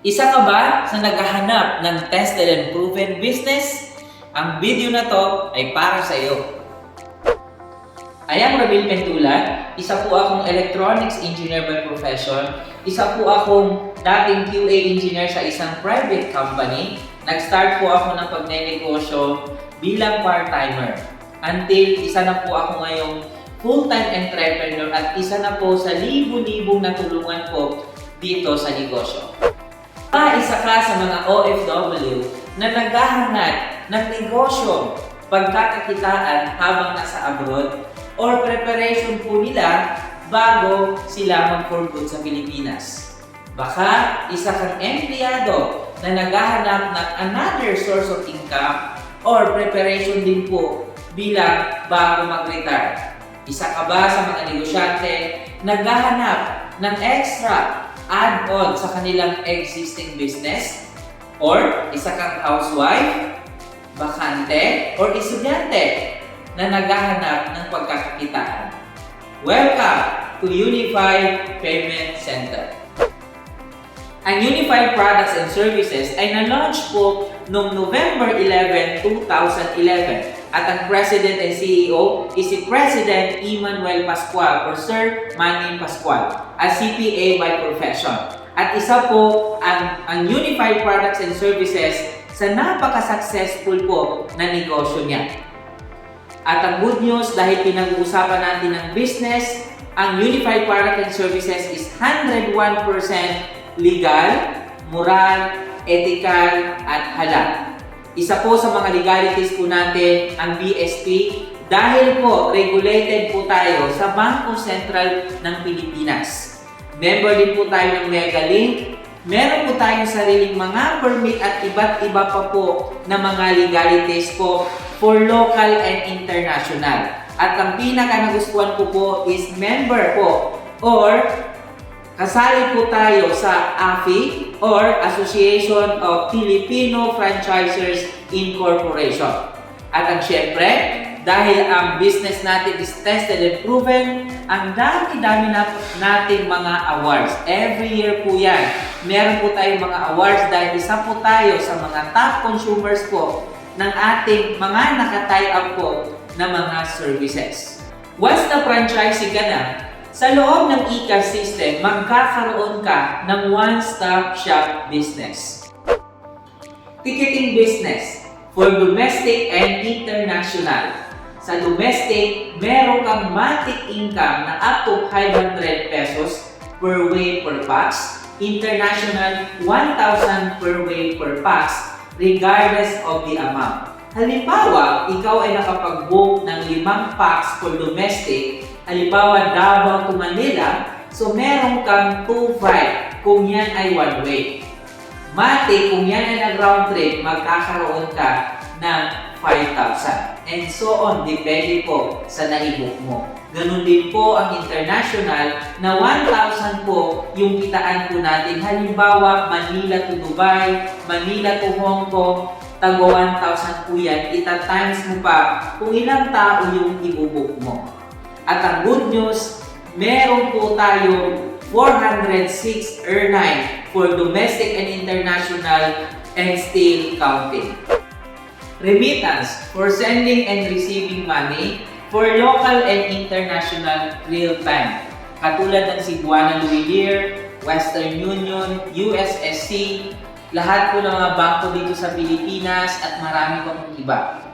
Isa ka ba sa naghahanap ng tested and proven business? Ang video na to ay para sa iyo. I am Ramil Pentulan, isa po akong electronics engineer by profession, isa po akong dating QA engineer sa isang private company. Nag-start po ako ng pagnenegosyo bilang part-timer. Until isa na po ako ngayong full-time entrepreneur at isa na po sa libu-libong natulungan po dito sa negosyo. Isa ka sa mga OFW na naghahanap ng negosyo, pagkakakitaan habang nasa abroad or preparation po nila bago sila mag-for good sa Pilipinas. Baka isa kang empleyado na naghahanap ng another source of income or preparation din po bilang bago mag-retire. Isa ka ba sa mga negosyante naghahanap ng extra add-on sa kanilang existing business? Or isa kang housewife, bakante, or estudyante na naghahanap ng pagkakakitaan? Welcome to Unified Payment Center. Ang Unified Products and Services ay na-launch po noong November 11, 2011 at ang President and CEO is si President Emmanuel Pascual or Sir Manny Pascual, a CPA by profession. At isa po ang Unified Products and Services sa napaka-successful po na negosyo niya. At ang good news, dahil pinag-uusapan natin ng business, ang Unified Products and Services is 101% legal, moral, ethical, at halal. Isa po sa mga legalities po natin ang BSP dahil po regulated po tayo sa Bangko Sentral ng Pilipinas. Member din po tayo ng Megalink. Meron po tayong sariling mga permit at iba't iba pa po na mga legalities po for local and international. At ang pinaka nagustuhan ko po is member po or kasali po tayo sa AFI or Association of Filipino Franchisers Incorporation. At ang syempre, dahil ang business natin is tested and proven, ang dami-dami nating mga awards. Every year po yan. Meron po tayong mga awards dahil isa po tayo sa mga top consumers po ng ating mga naka-tie up po na mga services. Once na franchising ka na, sa loob ng ecosystem, magkakaroon ka ng one-stop shop business. Ticketing business for domestic and international. Sa domestic, meron kang monthly income na up to 500 pesos per way per pax. International, 1,000 per way per pax regardless of the amount. Halimbawa, ikaw ay nakapag-book ng 5 pax for domestic, halimbawa Davao to Manila, so meron kang 2,500 kung yan ay one way. Mati, kung yan ay nag-round trip, magkakaroon ka ng 5,000. And so on, depende po sa na-book mo. Ganun din po ang international na 1,000 po yung kitaan po natin. Halimbawa, Manila to Dubai, Manila to Hong Kong, tago 1,000 po yan. Ita-times mo pa kung ilang tao yung i-book mo. At ang good news, meron po tayo 406 airline for domestic and international and still counting. Remittance for sending and receiving money for local and international real-time. Katulad ng Cebuana Louis, Western Union, USSC, lahat po ng mga bangko dito sa Pilipinas at marami pang iba.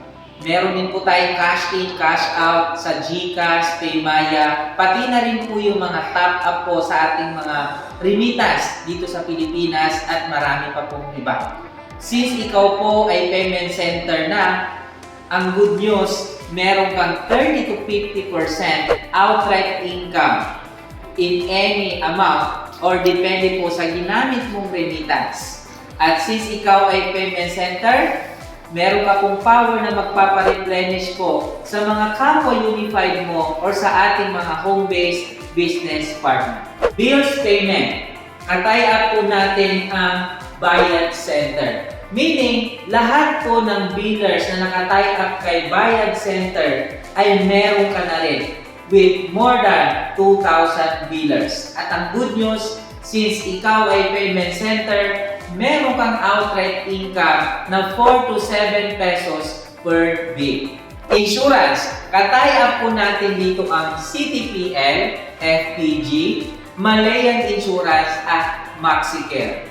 Meron din po tayong cash in, cash out sa GCash, Paymaya, pati na rin po yung mga top up po sa ating mga remittance dito sa Pilipinas at marami pa pong iba. Since ikaw po ay payment center na, ang good news, meron kang 30 to 50% outright income in any amount or depende po sa ginamit mong remittance. At since ikaw ay payment center, meron ka pong power na magpapareplenish po sa mga kapwa unified mo or sa ating mga home-based business partner. Bills payment. Katay up po natin ang Bayad Center. Meaning, lahat po ng billers na nakatay up kay Bayad Center ay meron ka na rin with more than 2,000 billers. At ang good news, since ikaw ay payment center, meron kang outright income na 4 to 7 pesos per week. Insurance, katay-up po natin dito ang CTPL, FPG, Malayan Insurance at MaxiCare.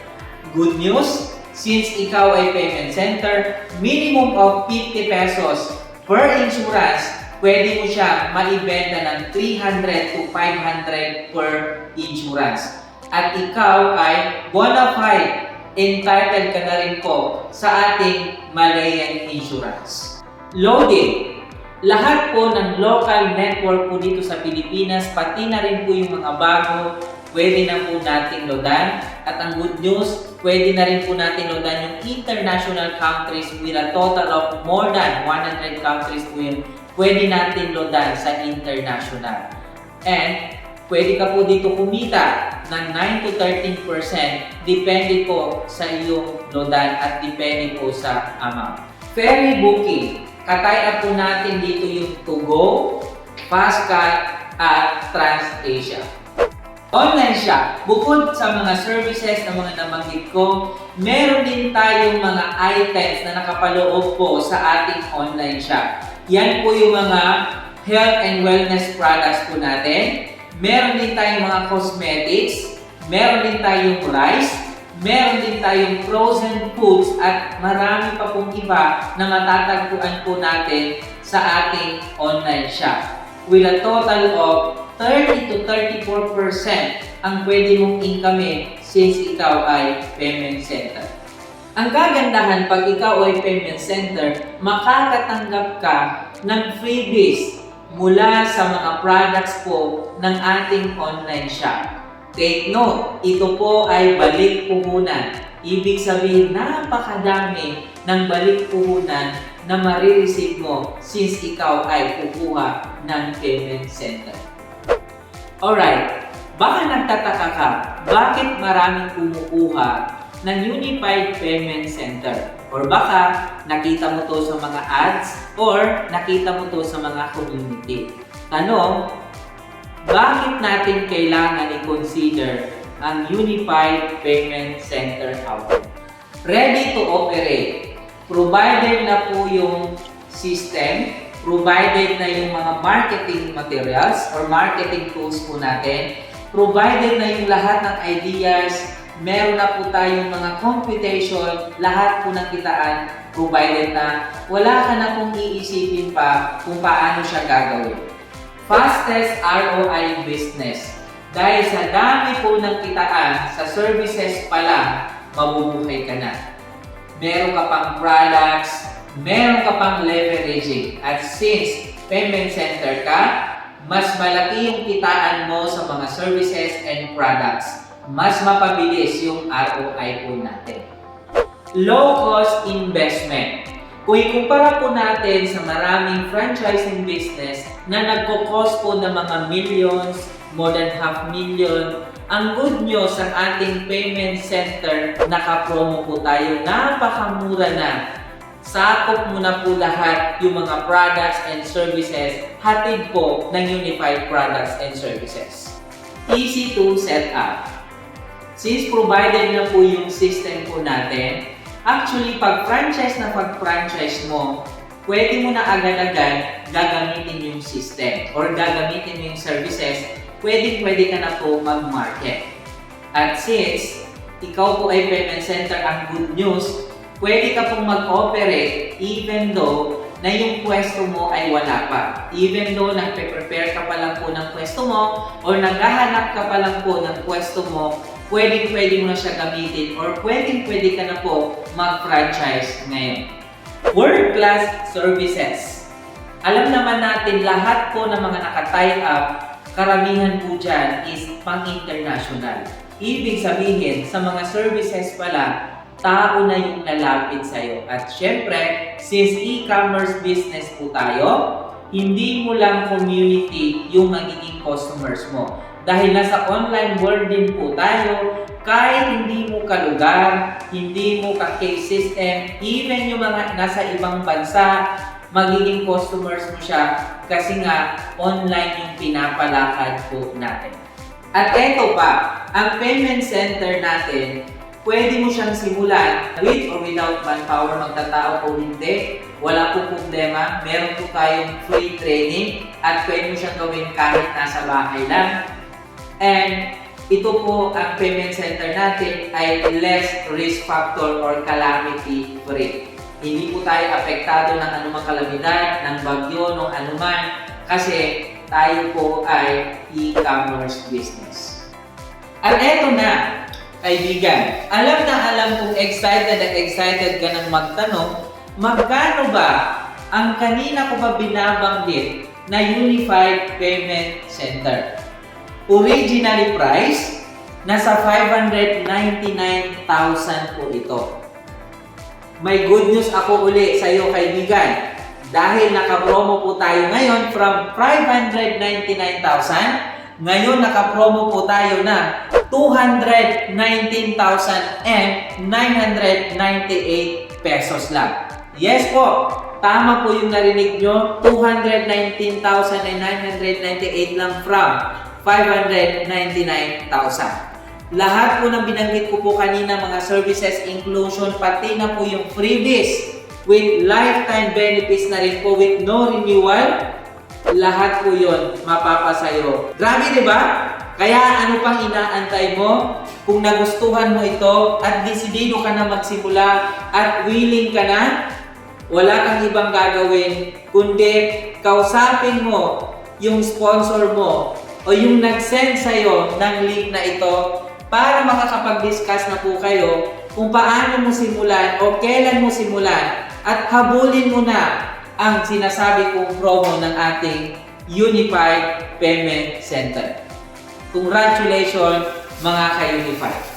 Good news, since ikaw ay payment center, minimum of 50 pesos per insurance, pwede mo siya maibenta ng 300 to 500 per insurance. At ikaw ay bona fide, entitled ka na rin po sa ating Malayan Insurance. Loading. Lahat po ng local network po dito sa Pilipinas, pati na rin po yung mga bago, pwede na po nating loadan. At ang good news, pwede na rin po natin loadan yung international countries with a total of more than 100 countries po yun. Pwede natin loadan sa international. And pwede ka po dito kumita ng 9 to 13%, depende po sa iyong loadan at depende po sa amount. Ferry booking. Katay-up po natin dito yung To-Go, Fastcat at TransAsia. Online shop. Bukod sa mga services na mga nabanggit ko, meron din tayong mga items na nakapaloob po sa ating online shop. Yan po yung mga health and wellness products po natin. Meron din tayong mga cosmetics, meron din tayong rice, meron din tayong frozen foods at marami pa pong iba na matatagpuan po natin sa ating online shop. With a total of 30 to 34% ang pwede mong income since ikaw ay payment center. Ang kagandahan pag ikaw ay payment center, makakatanggap ka ng freebies mula sa mga products po ng ating online shop. Take note, ito po ay balik puhunan. Ibig sabihin, napakadami ng balik puhunan na marireceive mo since ikaw ay kukuha ng payment center. Alright, baka nagtataka ka, bakit maraming kumukuha ng Unified Payment Center? Or baka nakita mo to sa mga ads or nakita mo to sa mga community. Tanong, bakit natin kailangan i-consider ang Unified Payment Center outlet? Ready to operate. Provided na po yung system, provided na yung mga marketing materials or marketing tools po natin, provided na yung lahat ng ideas, meron na po tayong mga computation, lahat po ng kitaan, provided na wala ka na pong iisipin pa kung paano siya gagawin. Fastest ROI business. Dahil sa dami po ng kitaan, sa services pa lang, mabubuhay ka na. Meron ka pang products, meron ka pang leveraging. At since payment center ka, mas malaki yung kitaan mo sa mga services and products. Mas mapabilis yung ROI po natin. Low cost investment. Kung ikumpara po natin sa maraming franchising business na nagko-cost po ng mga millions, more than $500,000, ang good news sa ating payment center, naka-promo po tayo, napakamura na. Sakop mo na po lahat yung mga products and services, hatid po ng Unified Products and Services. Easy to set up. Since provided na po yung system po natin, actually, pag franchise mo, pwede mo na agad-agad gagamitin yung system or gagamitin mo yung services, pwede ka na po mag-market. At since ikaw po ay payment center, ang good news, pwede ka pong mag-operate even though na yung pwesto mo ay wala pa. Even though nagpe-prepare ka pa lang po ng pwesto mo or naghahanap ka pa lang po ng pwesto mo, pwede mo na siya gamitin or pwede ka na po mag-franchise ngayon. World-class services. Alam naman natin lahat po ng mga naka-tie up, karamihan po dyan is pang-international. Ibig sabihin, sa mga services pala, tao na yung lalapit sa'yo. At syempre, since e-commerce business po tayo, hindi mo lang community yung magiging customers mo. Dahil nasa online world din po tayo, kahit hindi mo kalugar, hindi mo ka-case system, even yung mga nasa ibang bansa, magiging customers mo siya kasi nga online yung pinapalakad po natin. At eto pa, ang payment center natin, pwede mo siyang simulan with or without manpower, magtatao o hindi. Wala po problema. Meron po tayong free training at pwede mo siyang gawin kahit nasa bahay lang. And ito po ang payment center natin ay less risk factor or calamity free. Hindi po tayo apektado ng anumang kalamidad, ng bagyo, ng anuman kasi tayo po ay e-commerce business. At eto na, kaibigan, alam na alam kung excited na excited ka nang magtanong, magkano ba ang kanina ko pa binabanggit na Unified Payment Center? Originally priced, nasa 599,000 po ito. May good news ako uli sa iyo, kaibigan. Dahil naka-promo po tayo ngayon from 599,000, ngayon naka-promo po tayo na 219,998 pesos lang. Yes po, tama po yung narinig nyo, 219,998 lang from 599,000. Lahat po ng binanggit ko po kanina, mga services inclusion, pati na po yung freebies with lifetime benefits na rin po with no renewal, lahat po yun mapapasayo. Grabe, di ba? Kaya ano pang inaantay mo? Kung nagustuhan mo ito at desidido ka na magsimula at willing ka na, wala kang ibang gagawin kundi kausapin mo yung sponsor mo o yung nag-send sa'yo ng link na ito para makakapag-discuss na po kayo kung paano mo simulan o kailan mo simulan at habulin mo na ang sinasabi kong promo ng ating Unified Payment Center. Congratulations mga ka-Unified!